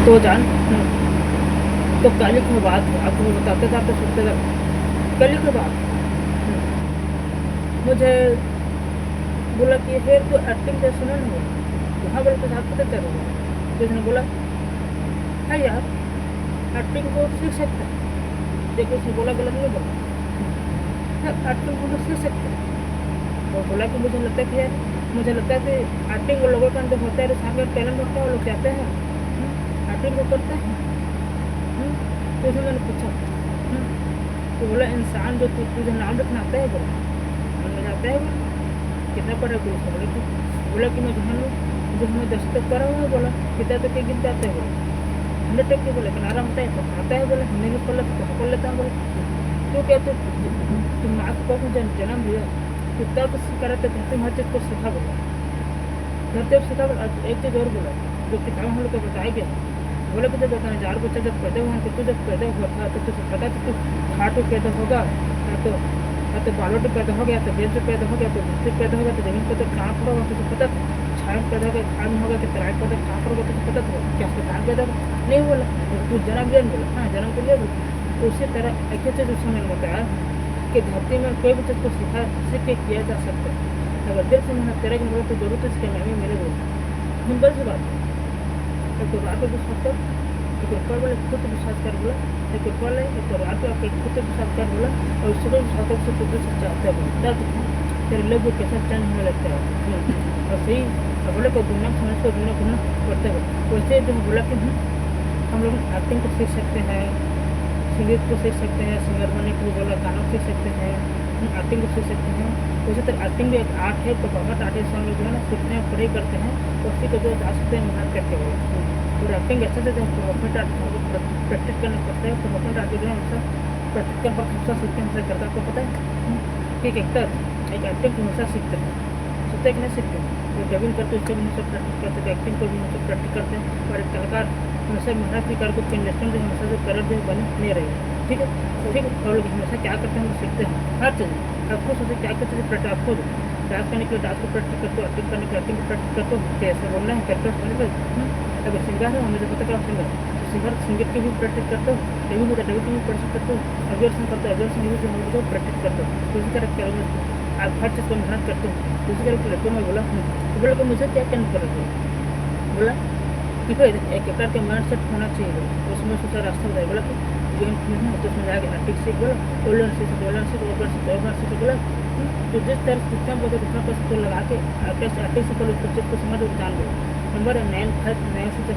तो जान। तो कल की बात है, आपको मैं बताते थे, आपको सुनते थे, कल की बात। मुझे बोला कि फिर तो एक्टिंग का सुना नहीं है, हाँ बोला तो आप पता क्या होगा। तो उसने बोला है यार, एक्टिंग को सीख सकते हैं। देखो उसने बोला, गलत नहीं बोला, एक्टिंग को तो सीख सकते हैं। और बोला कि मुझे लगता है कि यार, मुझे लगता है कि एक्टिंग वो लोगों के अंदर होता है, सामने टैलेंट होता है, वो लोग चाहते हैं एक्टिंग को करते हैं। तो उसने मैंने पूछा, तो बोला इंसान जो तुझे नाम रखना आता है, बोला नाम आता है, बोला कितना पढ़ा कोई उसने बोला कि मैं जो हमें 10 तक पढ़ा हुआ है, बोला कितना तक के गिनते आते हैं, बोला 100 तक के, बोले लेकिन आराम आता है तो आता है, बोला हमने भी पढ़ लेता तो पढ़ लेता हूँ, बोला तो कहते तुम माँ के पास में जन्म दिया तो तब सीखा रहता है, तुम हर चीज़ को सीखा, बोला घर तक सीखा। बोला एक चीज़ और बोला जो किताब हम लोग को बताया गया, बोले कि जब 2000 बच्चा जब पैदा हुआ तो तू जब पैदा हुआ था तो तुझे पता था तू खाटू पैदा होगा, या तो बालों पे पैदा हो गया, तो बेंच पे पैदा हो गया, तो मिट्टी पैदा हो गया, तो जमीन पर तो कहाँ पर होगा तुझे पता था, छाया पैदा हो गया, खान में होगा, तो किराए पैदा कहाँ पर होगा तुझे पता था, क्या अस्पताल पैदा नहीं, बोला तू जन्म लिया, बोला हाँ जन्म तो लिया, बोला। तो उसी तरह एक चीज़ उसमें मैंने बताया कि धरती में कोई भी चीज़ को सीख के किया जा सकता है, अगर दिल से मेहनत करेगा बोला तो जरूर तो इसके मैं मेरे बोला सिंपल सी बात है। एक तो रात को विश्वास कर, एक ऊपर वाले खुद विश्वास कर, बोला एक ऊपर वाले, एक तो रात को खुद विश्वास कर, बोला और सुबह विश्वास कर से खुद से चाहता है, बोला तेरे लोग कैसा चैन होने लगता है। और सही बोले को दुनिया समझ को दुनिया घूमना पड़ता है। वैसे जो बोला कि हम लोग एक्टिंग को सीख सकते हैं, संगीत को सीख सकते हैं, सिंगर बनने को बोला गाना सीख सकते हैं, एक्टिंग को सीख सकते हैं। उसी तरह एक्टिंग भी एक आर्ट है, परफॉर्मेंस आर्टिस्ट हम लोग जो है ना सीखने में पढ़ाई करते हैं, उसी को जो जा सकते हैं मेहनत करके बोला। और एक्टिंग ऐसे से परफॉर्मेंस आर्टिस्ट हम लोग प्रैक्टिस करना पड़ता है, परफॉर्मेंस आर्टिस्ट जो है हमेशा प्रैक्टिस करने पर हमेशा सीखते हैं, हमेशा करता है। आपको पता है कि एक एक्टर एक एक्टिंग को हमेशा सीखते हैं, सीखते कि नहीं सीखते, जो डबिंग करते हैं उसको भी हमेशा प्रैक्टिस करते हैं, एक्टिंग को भी हमेशा प्रैक्टिस करते हैं। और एक कलाकार हमेशा मेहनत भी करके उसके इंडस्ट्री में हमेशा जो कलर जो बने नहीं रहे, ठीक है ठीक है। और लोग हमेशा क्या करते हैं, हम सीखते हैं हर चीज़। आप खुद सोचते क्या करते हैं, प्रैक्टिस आप खुद डांस करने के लिए डांस को प्रैक्टिस करते हो, एक्टिंग करने के लिए एक्टिंग को प्रैक्टिस करते हो, कैसे बोलना है कैरेक्टर करने के। अगर सिंगर है हमें पता क्या सिंगर, सिंगर की भी प्रैक्टिस करते हो, डेब्यू होता है डेब्यू की भी प्रैक्टिस करते हो, एग्जर्शन करते हो, एग्जर्शन भी हम लोग प्रैक्टिस करते हो। तो इसी तरह आप हर चीज़ को मेहनत करते हो। तो इसी तरह लड़कों में बोला तो बोला कि मुझे क्या करना पड़ेगा, बोला कि भाई एक एक्टर के माइंड सेट होना चाहिए, तो उसमें सोचा रास्ता बताया। बोला कि जो इन्फ्लुएंस है तो उसमें जाके एक्टिंग सीख, बोला ओल्डर सीख बोला तो जिस तरह सिस्टम को दूसरा पैसा तो लगा के एक्टिंग से पहले उस चीज़ को समझ और जान लो। नंबर 9 से